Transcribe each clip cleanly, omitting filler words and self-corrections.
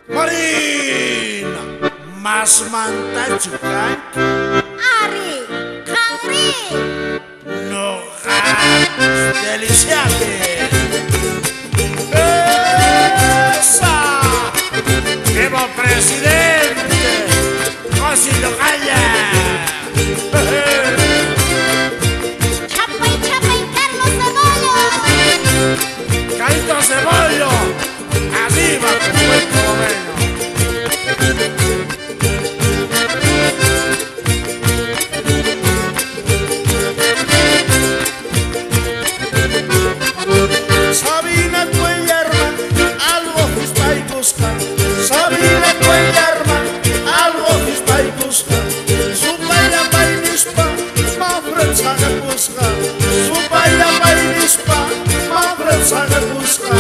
Marina, mas manta juga. Ari, Kangri. No deliciate. Esa, vivo presidente, casi lo calla. Chapay, chapay, Carlos Cebollo. Caíto Cebollo, arriba con buen colomeno. Sabina Cuellarma, algo fispa y busca. Sabina Cuellarma, algo fispa y busca. Su baila bailispa, ma frenza que busca. Su baila bailispa, ma frenza que busca.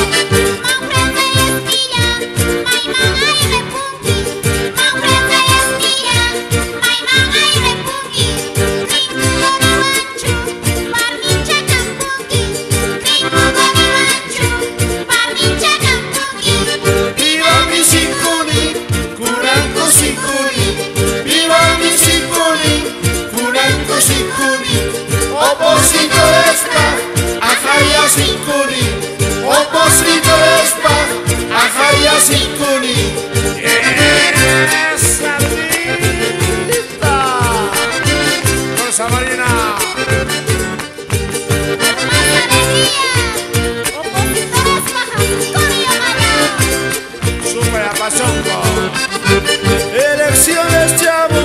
Elecciones chabu,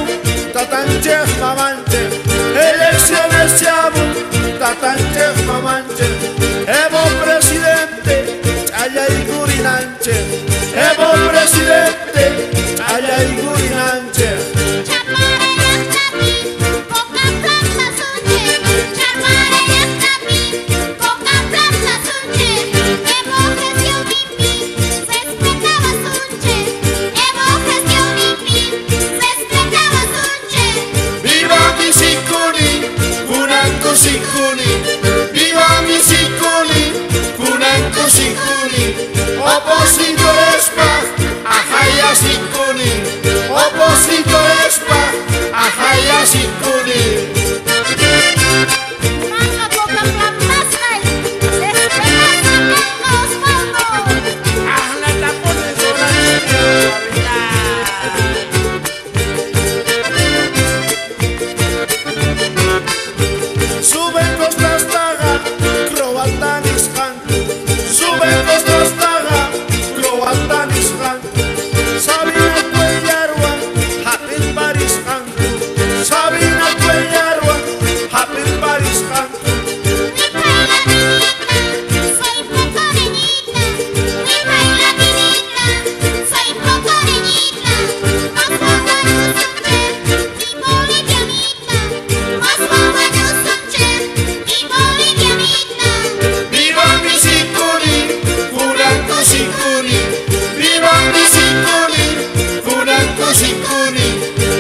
tatanches mamante. Elecciones chabu, tatanches mamante. Evo presidente, allá y gurinanche. Evo presidente, allá y gurinanche. Opositores pa, ajaya sikuni. Opositores pa, ajaya sikuni. Suben costas taga, croatanis canto. Suben costas taga, croatanis canto. Sabina Cuellarma, hapin Paris canto. Sabina Cuellarma, hapin Paris canto.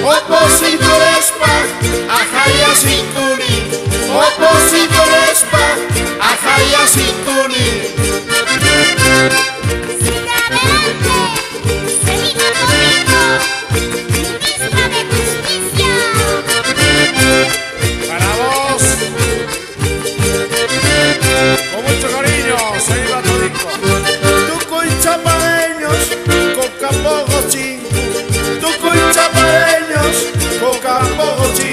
Opositores pa, ajaya sikuni. Opositores pa, ajaya sikuni. Siga adelante, Celina Domingo, ministra de Justicia. Para vos, con mucho cariño, Celina Todico. Tuco y chapareños, con Campo Chingo. Tuco y chapareños, con Campo Chingo.